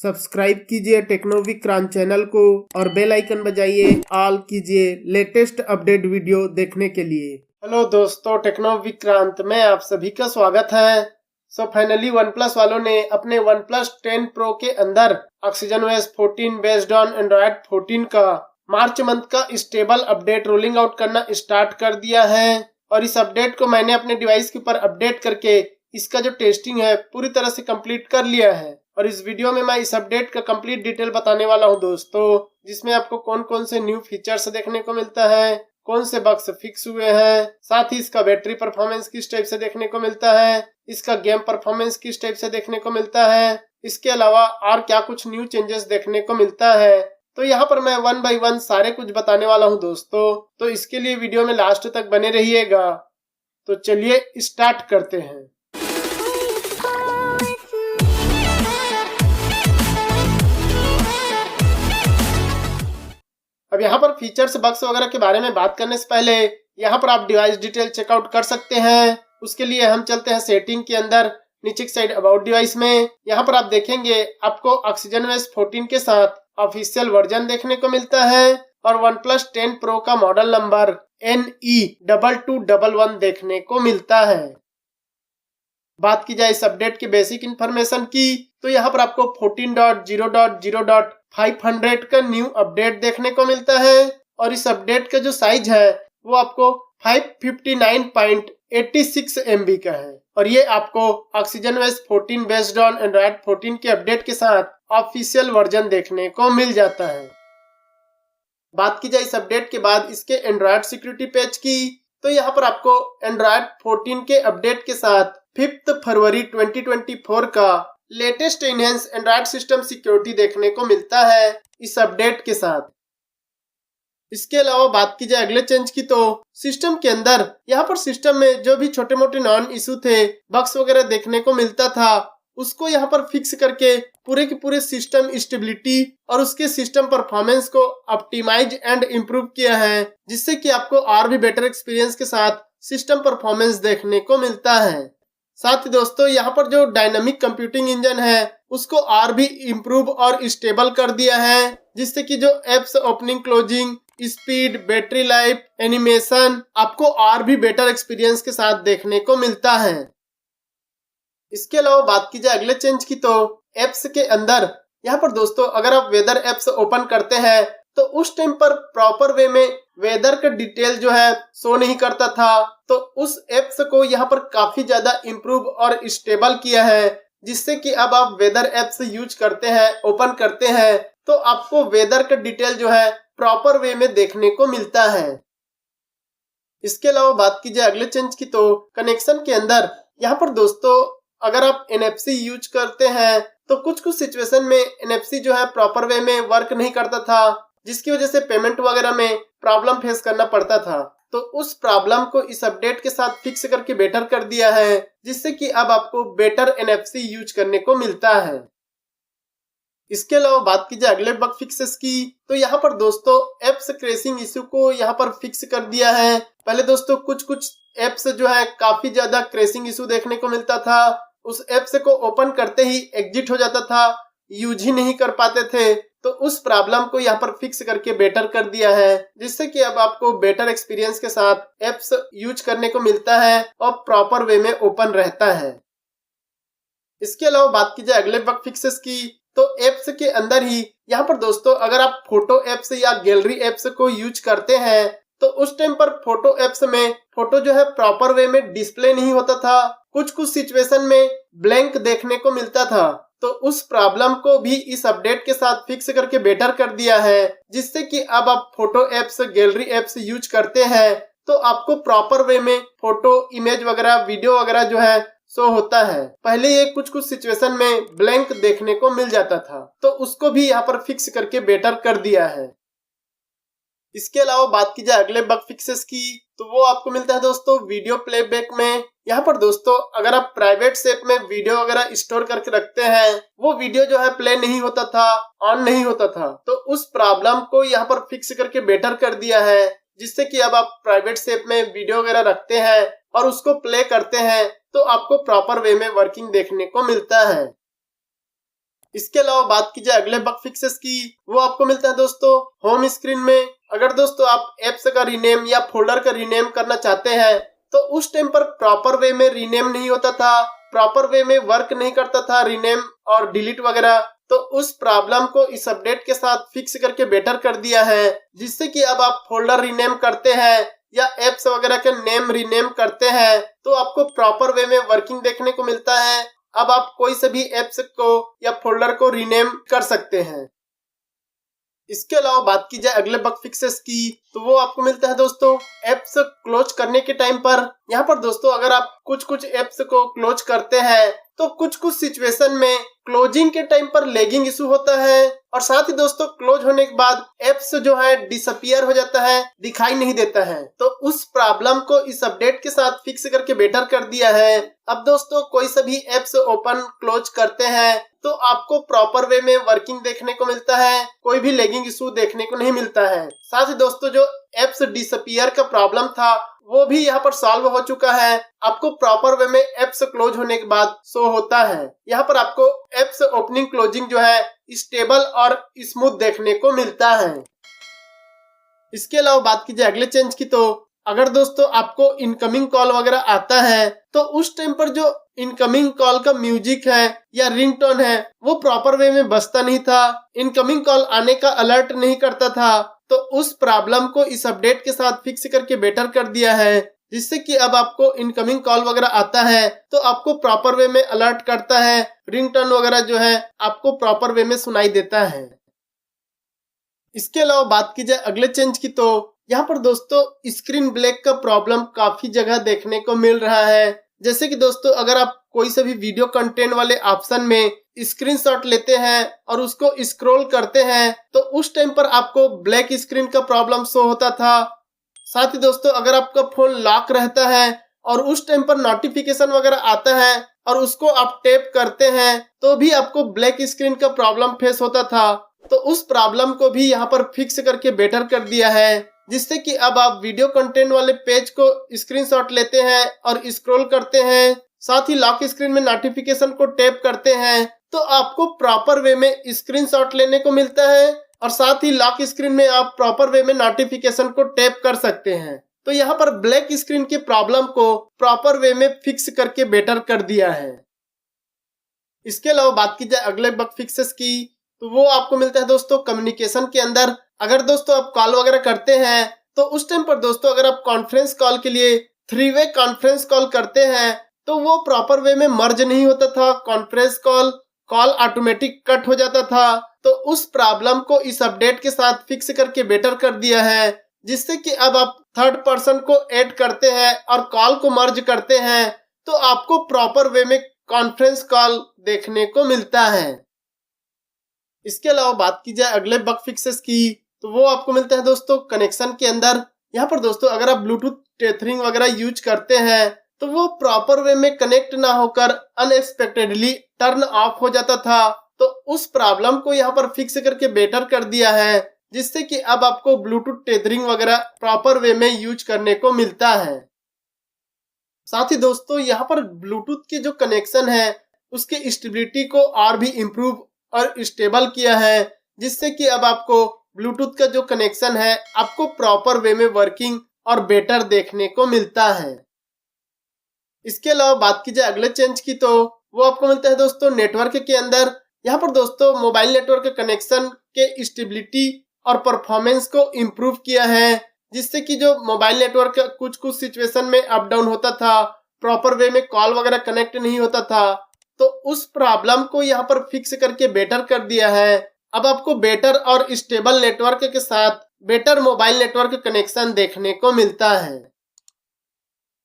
Subscribe कीजिए techno Vikrant channel को और बेल आइकन बजाइए ऑल कीजिए लेटेस्ट अपडेट वीडियो देखने के लिए। हेलो दोस्तों, टेक्नो विक्रांत में आप सभी का स्वागत है। फाइनली वन प्लस वालों ने अपने वन प्लस 10 प्रो के अंदर oxygen OS 14 based on Android 14 का मार्च मंथ का स्टेबल अपडेट रोलिंग आउट करना स्टार्ट कर दिया है। और इस अपडेट को मैंने अपने डिवाइस के ऊपर अपडेट करके इसका जो टेस्टिंग है पूरी तरह से कंप्लीट कर लिया है। और इस वीडियो में मैं इस अपडेट का कंप्लीट डिटेल बताने वाला हूं दोस्तों, जिसमें आपको कौन कौन से न्यू फीचर्स देखने को मिलता है, कौन से बग्स फिक्स हुए हैं, साथ ही इसका बैटरी परफॉर्मेंस किस टाइप से देखने को मिलता है, इसका गेम परफॉर्मेंस किस टाइप से देखने को मिलता है, इसके अलावा और क्या कुछ न्यू चेंजेस देखने को मिलता है। तो यहाँ पर मैं 1 बाय 1 सारे कुछ बताने वाला हूँ दोस्तों, तो इसके लिए वीडियो में लास्ट तक बने रहिएगा। तो चलिए स्टार्ट करते हैं। अब यहाँ पर फीचर्स बग्स वगैरह के बारे में बात करने से पहले यहाँ पर आप डिवाइस डिटेल चेकआउट कर सकते हैं। उसके लिए हम चलते हैं सेटिंग के अंदर, नीचे की साइड अबाउट डिवाइस में। यहाँ पर आप देखेंगे आपको ऑक्सीजन OS 14 के साथ ऑफिशियल वर्जन देखने को मिलता है और वन प्लस 10 प्रो का मॉडल नंबर NE2211 देखने को मिलता है। बात की जाए इस अपडेट के बेसिक इंफॉर्मेशन की, तो यहाँ पर आपको 14.0.0.500 का न्यू अपडेट देखने को मिलता है और इस अपडेट का जो साइज है वो आपको 559.86 MB का है। और ये आपको oxygen OS 14 based on Android 14 के अपडेट के साथ ऑफिशियल वर्जन देखने को मिल जाता है। बात की जाए इस अपडेट के बाद इसके एंड्रॉयड सिक्योरिटी पैच की, तो यहाँ पर आपको एंड्रॉयड 14 के अपडेट के साथ 5 फरवरी 2024 का latest enhance Android system security देखने को मिलता है इस अपडेट के साथ। इसके अलावा बात की जाए अगले चेंज की, तो सिस्टम के अंदर यहाँ पर सिस्टम में जो भी छोटे मोटे नॉन इशू थे, बग्स वगैरह देखने को मिलता था, उसको यहाँ पर फिक्स करके पूरे के पूरे सिस्टम स्टेबिलिटी और उसके सिस्टम परफॉर्मेंस को ऑप्टिमाइज एंड इम्प्रूव किया है, जिससे कि आपको और भी बेटर एक्सपीरियंस के साथ सिस्टम परफॉर्मेंस देखने को मिलता है। साथ ही दोस्तों यहाँ पर जो डायनामिक कंप्यूटिंग इंजन है उसको और भी इम्प्रूव और स्टेबल कर दिया है, जिससे कि जो apps opening closing speed, battery life, animation आपको और भी बेटर एक्सपीरियंस के साथ देखने को मिलता है। इसके अलावा बात की जाए अगले चेंज की, तो एप्स के अंदर यहाँ पर दोस्तों अगर आप वेदर एप्स ओपन करते हैं तो उस टाइम पर प्रॉपर वे में वेदर का डिटेल जो है शो नहीं करता था, तो उस एप्स को यहाँ पर काफी ज्यादा इम्प्रूव और स्टेबल किया है, जिससे कि अब आप वेदर एप्स यूज करते हैं, ओपन करते हैं, तो आपको वेदर का डिटेल जो है प्रॉपर वे में देखने को मिलता है। इसके अलावा बात की जाए अगले चेंज की, तो कनेक्शन के अंदर यहाँ पर दोस्तों अगर आप NFC यूज करते हैं तो कुछ सिचुएशन में NFC जो है प्रॉपर वे में वर्क नहीं करता था, जिसकी वजह से पेमेंट वगैरह में प्रॉब्लम फेस करना पड़ता था। तो उस प्रॉब्लम को इस अपडेट के साथ फिक्स करके बेटर कर दिया है, जिससे कि अब आपको बेटर NFC यूज करने को मिलता है। इसके अलावा बात की जाए अगले बग फिक्सेस की, तो यहाँ पर दोस्तों एप्स क्रैशिंग इशू को यहाँ पर फिक्स कर दिया है। पहले दोस्तों कुछ एप्स जो है काफी ज्यादा क्रैशिंग इशू देखने को मिलता था, उस एप्स को ओपन करते ही एग्जिट हो जाता था, यूज ही नहीं कर पाते थे। तो उस प्रॉब्लम को यहाँ पर फिक्स करके बेटर कर दिया है, जिससे कि अब आपको बेटर एक्सपीरियंस के साथ एप्स यूज करने को मिलता है और प्रॉपर वे में ओपन रहता है। इसके अलावा बात की जाए अगले बग फिक्सेस की, तो एप्स के अंदर ही यहाँ पर दोस्तों अगर आप फोटो एप्स या गैलरी एप्स को यूज करते हैं तो उस टाइम पर फोटो एप्स में फोटो जो है प्रॉपर वे में डिस्प्ले नहीं होता था, कुछ सिचुएशन में ब्लैंक देखने को मिलता था। तो उस प्रॉब्लम को भी इस अपडेट के साथ फिक्स करके बेटर कर दिया है, जिससे कि अब आप photo apps, gallery apps use करते हैं तो आपको प्रॉपर वे में फोटो, इमेज वगैरह, वीडियो वगैरह जो है शो होता है। पहले ये कुछ सिचुएशन में ब्लैंक देखने को मिल जाता था, तो उसको भी यहाँ पर फिक्स करके बेटर कर दिया है। इसके अलावा बात की जाए अगले बग फिक्सेस की, तो वो आपको मिलता है दोस्तों वीडियो प्लेबैक में। यहाँ पर दोस्तों अगर आप प्राइवेट सेप में वीडियो वगैरह स्टोर करके रखते हैं, वो वीडियो जो है प्ले नहीं होता था, ऑन नहीं होता था, तो उस प्रॉब्लम को यहाँ पर फिक्स करके बेटर कर दिया है, जिससे कि अब आप प्राइवेट सेप में वीडियो वगैरह रखते हैं और उसको प्ले करते हैं तो आपको प्रॉपर वे में वर्किंग देखने को मिलता है। इसके अलावा बात की जाए अगले बग फिक्सेस की, वो आपको मिलता है दोस्तों होम स्क्रीन में। अगर दोस्तों आप एप्स का रीनेम या फोल्डर का रीनेम करना चाहते हैं तो उस टाइम पर प्रॉपर वे में रीनेम नहीं होता था, प्रॉपर वे में वर्क नहीं करता था रीनेम और डिलीट वगैरह। तो उस प्रॉब्लम को इस अपडेट के साथ फिक्स करके बेटर कर दिया है, जिससे कि अब आप फोल्डर रीनेम करते हैं या एप्स वगैरह के नेम रीनेम करते हैं तो आपको प्रॉपर वे में वर्किंग देखने को मिलता है। अब आप कोई से भी एप्स को या फोल्डर को रीनेम कर सकते हैं। इसके अलावा बात की जाए अगले बग फिक्सेस की, तो वो आपको मिलता है दोस्तों एप्स क्लोज करने के टाइम पर। यहाँ पर दोस्तों अगर आप कुछ एप्स को क्लोज करते हैं तो कुछ सिचुएशन में क्लोजिंग के टाइम पर लैगिंग इशू होता है, और साथ ही दोस्तों क्लोज होने के बाद एप्स जो है डिसअपियर हो जाता है, दिखाई नहीं देता है। तो उस प्रॉब्लम को इस अपडेट के साथ फिक्स करके बेटर कर दिया है। अब दोस्तों कोई सा भी एप्स ओपन क्लोज करते हैं तो आपको प्रॉपर वे में वर्किंग देखने को मिलता है, कोई भी लैगिंग इशू देखने को नहीं मिलता है। साथ ही दोस्तों जो एप्स डिसअपियर का प्रॉब्लम था वो भी यहाँ पर सॉल्व हो चुका है। आपको प्रॉपर वे में एप्स क्लोज होने के बाद शो होता है। यहाँ पर आपको एप्स ओपनिंग क्लोजिंग जो है स्टेबल और स्मूथ देखने को मिलता है। इसके अलावा बात की जाए अगले चेंज की, तो अगर दोस्तों आपको इनकमिंग कॉल वगैरह आता है तो उस टाइम पर जो इनकमिंग कॉल का म्यूजिक है या रिंगटोन है वो प्रॉपर वे में बजता नहीं था, इनकमिंग कॉल आने का अलर्ट नहीं करता था। तो उस प्रॉब्लम को इस अपडेट के साथ फिक्स करके बेटर कर दिया है, जिससे कि अब आपको इनकमिंग कॉल वगैरह आता है तो आपको प्रॉपर वे में अलर्ट करता है, रिंगटोन वगैरह जो है आपको प्रॉपर वे में सुनाई देता है। इसके अलावा बात की जाए अगले चेंज की, तो यहाँ पर दोस्तों स्क्रीन ब्लैक का प्रॉब्लम काफी जगह देखने को मिल रहा है। जैसे कि दोस्तों अगर आप कोई से भी वीडियो कंटेंट वाले ऑप्शन में स्क्रीनशॉट लेते हैं और उसको स्क्रॉल करते हैं तो उस टाइम पर आपको ब्लैक स्क्रीन का प्रॉब्लम शो होता था। साथ ही दोस्तों अगर आपका फोन लॉक रहता है और उस टाइम पर नोटिफिकेशन वगैरह आता है और उसको आप टैप करते हैं तो भी आपको ब्लैक स्क्रीन का प्रॉब्लम फेस होता था। तो उस प्रॉब्लम को भी यहाँ पर फिक्स करके बेटर कर दिया है, जिससे कि अब आप वीडियो कंटेंट वाले पेज को स्क्रीनशॉट लेते हैं और स्क्रॉल करते हैं, साथ ही लॉक स्क्रीन में नोटिफिकेशन को टैप करते हैं तो आपको प्रॉपर वे में स्क्रीनशॉट लेने को मिलता है, और साथ ही लॉक स्क्रीन में आप प्रॉपर वे में नोटिफिकेशन को टैप कर सकते हैं। तो यहाँ पर ब्लैक स्क्रीन की प्रॉब्लम को प्रॉपर वे में फिक्स करके बेटर कर दिया है। इसके अलावा बात की जाए अगले बग फिक्सेस की, तो वो आपको मिलता है दोस्तों कम्युनिकेशन के अंदर। अगर दोस्तों आप कॉल वगैरह करते हैं तो उस टाइम पर दोस्तों अगर आप कॉन्फ्रेंस कॉल के लिए 3 वे कॉन्फ्रेंस कॉल करते हैं तो वो प्रॉपर वे में मर्ज नहीं होता था कॉन्फ्रेंस कॉल ऑटोमेटिक कट हो जाता था। तो उस प्रॉब्लम को इस अपडेट के साथ फिक्स करके बेटर कर दिया है, जिससे कि अब आप थर्ड पर्सन को ऐड करते हैं और कॉल को मर्ज करते हैं तो आपको प्रॉपर वे में कॉन्फ्रेंस कॉल देखने को मिलता है। इसके अलावा बात की जाए अगले बग फिक्सेस की, तो वो आपको मिलता है दोस्तों कनेक्शन के अंदर। यहाँ पर दोस्तों अगर आप ब्लूटूथ टेथरिंग वगैरह यूज करते हैं तो वो प्रॉपर वे में कनेक्ट ना होकर अनएक्सपेक्टेडली टर्न ऑफ हो जाता था। तो उस प्रॉब्लम को यहाँ पर फिक्स करके बेटर कर दिया है, जिससे कि अब आपको ब्लूटूथ टेथरिंग वगैरह प्रॉपर वे में यूज करने को मिलता है। साथ ही दोस्तों यहाँ पर ब्लूटूथ के जो कनेक्शन है उसके स्टेबिलिटी को और भी इम्प्रूव और स्टेबल किया है, जिससे कि अब आपको ब्लूटूथ का जो कनेक्शन है आपको प्रॉपर वे में वर्किंग और बेटर देखने को मिलता है। इसके अलावा बात की जाए अगले चेंज की, तो वो आपको मिलता है दोस्तों नेटवर्क के अंदर। यहाँ पर दोस्तों मोबाइल नेटवर्क के कनेक्शन के स्टेबिलिटी और परफॉर्मेंस को इम्प्रूव किया है, जिससे कि जो मोबाइल नेटवर्क कुछ सिचुएशन में अप डाउन होता था, प्रॉपर वे में कॉल वगैरह कनेक्ट नहीं होता था, तो उस प्रॉब्लम को यहाँ पर फिक्स करके बेटर कर दिया है। अब आपको बेटर और स्टेबल नेटवर्क के साथ बेटर मोबाइल नेटवर्क कनेक्शन देखने को मिलता है।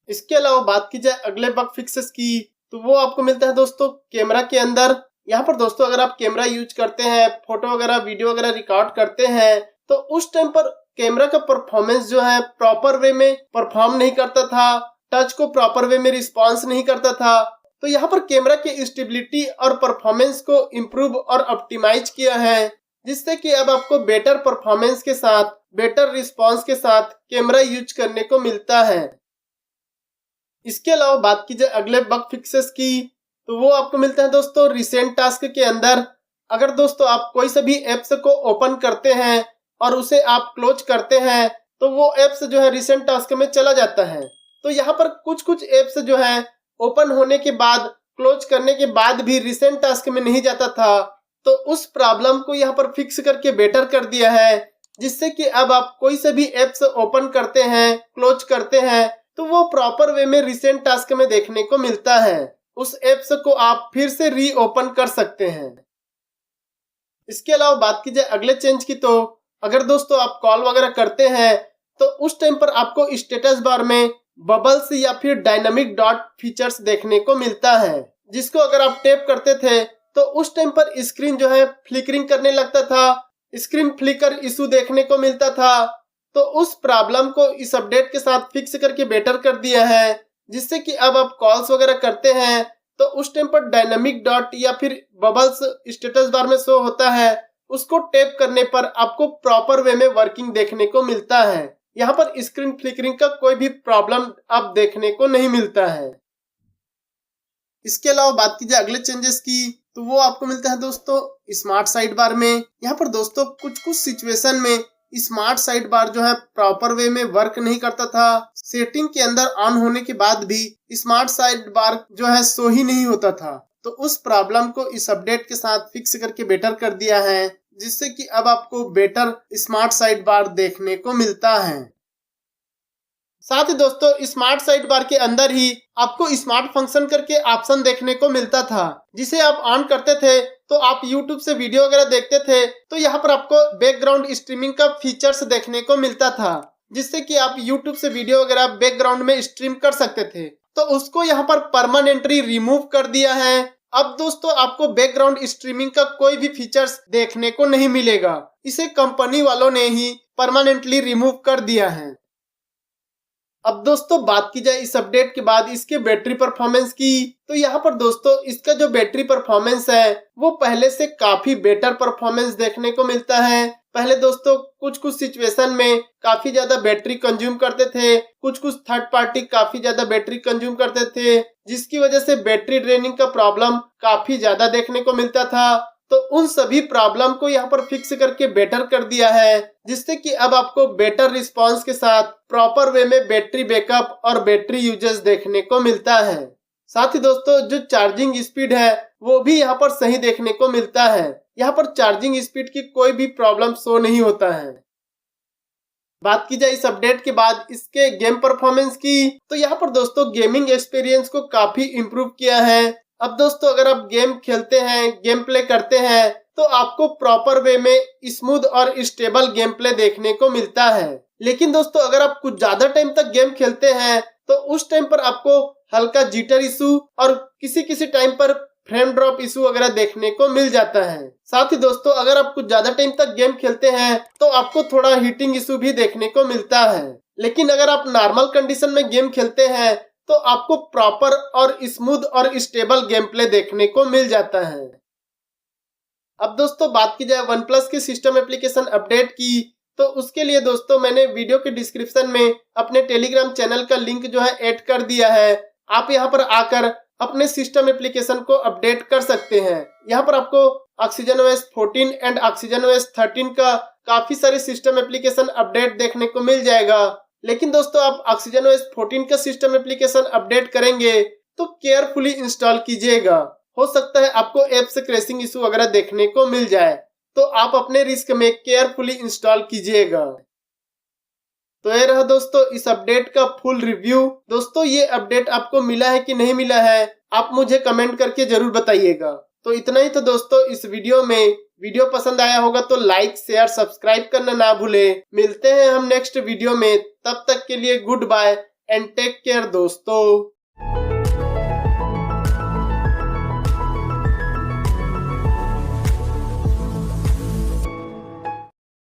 इसके अलावा बात की जाए अगले बग फिक्सेस की, तो वो आपको मिलता है दोस्तों कैमरा के अंदर। यहाँ पर दोस्तों अगर आप कैमरा यूज करते हैं, फोटो वगैरह वीडियो वगैरह रिकॉर्ड करते हैं तो उस टाइम पर कैमरा का परफॉर्मेंस जो है प्रॉपर वे में परफॉर्म नहीं करता था, टच को प्रॉपर वे में रिस्पॉन्स नहीं करता था। तो यहाँ पर कैमरा की स्टेबिलिटी और परफॉर्मेंस को इम्प्रूव और ऑप्टिमाइज किया है, जिससे कि अब आपको बेटर परफॉर्मेंस के साथ बेटर रिस्पॉन्स के साथ कैमरा यूज करने को मिलता है। इसके अलावा बात की जाए अगले बग फिक्सेस की, तो वो आपको मिलता है दोस्तों रिसेंट टास्क के अंदर। अगर दोस्तों आप कोई सा भी एप्स को ओपन करते हैं और उसे आप क्लोज करते हैं तो वो एप्स जो है रिसेंट टास्क में चला जाता है। तो यहाँ पर कुछ एप्स जो है ओपन होने के बाद क्लोज करने के बाद भी रिसेंट टास्क में नहीं जाता था, तो उस प्रॉब्लम को यहाँ पर फिक्स करके बेटर कर दिया है, जिससे कि अब आप कोई से भी एप्स ओपन करते हैं क्लोज करते हैं तो वो प्रॉपर वे में रिसेंट टास्क में देखने को मिलता है। उस एप्स को आप फिर से री ओपन कर सकते हैं। इसके अलावा बात की जाए अगले चेंज की, तो अगर दोस्तों आप कॉल वगैरह करते हैं तो उस टाइम पर आपको स्टेटस बार में बबल्स या फिर डायनामिक डॉट फीचर्स देखने को मिलता है, जिसको अगर आप टैप करते थे तो उस टाइम पर स्क्रीन जो है फ्लिकरिंग करने लगता था, स्क्रीन फ्लिकर इशू देखने को मिलता था। तो उस प्रॉब्लम को इस अपडेट के साथ फिक्स करके बेटर कर दिया है, जिससे कि अब आप कॉल्स वगैरह करते हैं तो उस टाइम पर डायनामिक डॉट या फिर बबल्स स्टेटस बार में शो होता है, उसको टैप करने पर आपको प्रॉपर वे में वर्किंग देखने को मिलता है। यहाँ पर स्क्रीन फ्लिकरिंग का कोई भी प्रॉब्लम आप देखने को नहीं मिलता है। इसके अलावा बात की जाए अगले चेंजेस की, तो वो आपको मिलता है दोस्तों स्मार्ट साइड बार में। यहाँ पर दोस्तों कुछ सिचुएशन में स्मार्ट साइड बार जो है प्रॉपर वे में वर्क नहीं करता था। सेटिंग के अंदर ऑन होने के बाद भी स्मार्ट साइड बार जो है शो ही नहीं होता था। तो उस प्रॉब्लम को इस अपडेट के साथ फिक्स करके बेटर कर दिया है, जिससे कि अब आपको बेटर स्मार्ट साइड बार देखने को मिलता है। साथ ही दोस्तों स्मार्ट साइड बार के अंदर ही आपको स्मार्ट फंक्शन करके ऑप्शन देखने को मिलता था, जिसे आप ऑन करते थे तो आप YouTube से वीडियो वगैरह देखते थे तो यहाँ पर आपको बैकग्राउंड स्ट्रीमिंग का फीचर्स देखने को मिलता था, जिससे कि आप YouTube से वीडियो वगैरह बैकग्राउंड में स्ट्रीम कर सकते थे। तो उसको यहाँ पर परमानेंटली रिमूव कर दिया है। अब दोस्तों आपको बैकग्राउंड स्ट्रीमिंग का कोई भी फीचर्स देखने को नहीं मिलेगा, इसे कंपनी वालों ने ही परमानेंटली रिमूव कर दिया है। अब दोस्तों बात की जाए इस अपडेट के बाद इसके बैटरी परफॉर्मेंस की, तो यहाँ पर दोस्तों इसका जो बैटरी परफॉर्मेंस है वो पहले से काफी बेटर परफॉर्मेंस देखने को मिलता है। पहले दोस्तों कुछ सिचुएशन में काफी ज्यादा बैटरी कंज्यूम करते थे, कुछ थर्ड पार्टी काफी ज्यादा बैटरी कंज्यूम करते थे, जिसकी वजह से बैटरी ड्रेनिंग का प्रॉब्लम काफी ज्यादा देखने को मिलता था। तो उन सभी प्रॉब्लम को यहाँ पर फिक्स करके बेटर कर दिया है, जिससे कि अब आपको बेटर रिस्पांस के साथ प्रॉपर वे में बैटरी बैकअप और बैटरी यूजेस देखने को मिलता है। साथ ही दोस्तों जो चार्जिंग स्पीड है वो भी यहाँ पर सही देखने को मिलता है। यहाँ पर चार्जिंग स्पीड की कोई भी प्रॉब्लम शो नहीं होता है। बात की जाए इस अपडेट के बाद इसके गेम परफॉर्मेंस की, तो यहाँ पर दोस्तों गेमिंग एक्सपीरियंस को काफी इम्प्रूव किया है। अब दोस्तों अगर आप गेम खेलते हैं, गेम प्ले करते हैं, तो आपको प्रॉपर वे में स्मूथ और स्टेबल गेम प्ले देखने को मिलता है। लेकिन दोस्तों अगर आप कुछ ज्यादा टाइम तक गेम खेलते हैं तो उस टाइम पर आपको हल्का जिटर इशू और किसी टाइम पर फ्रेम ड्रॉप इशू वगैरह देखने को मिल जाता है। साथ ही दोस्तों अगर आप कुछ ज्यादा टाइम तक गेम खेलते हैं तो आपको थोड़ा हीटिंग इशू भी देखने को मिलता है। लेकिन अगर आप नॉर्मल कंडीशन में गेम खेलते हैं तो आपको प्रॉपर और स्मूथ और स्टेबल गेम प्ले देखने को मिल जाता है। अब दोस्तों बात की जाए OnePlus के सिस्टम एप्लीकेशन अपडेट की, तो उसके लिए दोस्तों मैंने वीडियो के डिस्क्रिप्शन में अपने टेलीग्राम चैनल का लिंक जो है ऐड कर दिया है। आप यहां पर आकर अपने सिस्टम एप्लीकेशन को अपडेट कर सकते हैं। यहाँ पर आपको OxygenOS 14 एंड OxygenOS 13 का काफी सारे सिस्टम एप्लीकेशन अपडेट देखने को मिल जाएगा। लेकिन दोस्तों आप OxygenOS 14 का सिस्टम एप्लीकेशन अपडेट करेंगे तो केयरफुली इंस्टॉल कीजिएगा। हो सकता है आपको ऐप से क्रैशिंग इशू वगैरह देखने को मिल जाए, तो आप अपने रिस्क में केयरफुली इंस्टॉल कीजिएगा। तो ये रहा दोस्तों इस अपडेट का फुल रिव्यू। दोस्तों ये अपडेट आपको मिला है कि नहीं मिला है आप मुझे कमेंट करके जरूर बताइएगा। तो इतना ही तो दोस्तों इस वीडियो में। वीडियो पसंद आया होगा तो लाइक शेयर सब्सक्राइब करना ना भूले। मिलते हैं हम नेक्स्ट वीडियो में, तब तक के लिए goodbye and take care दोस्तों।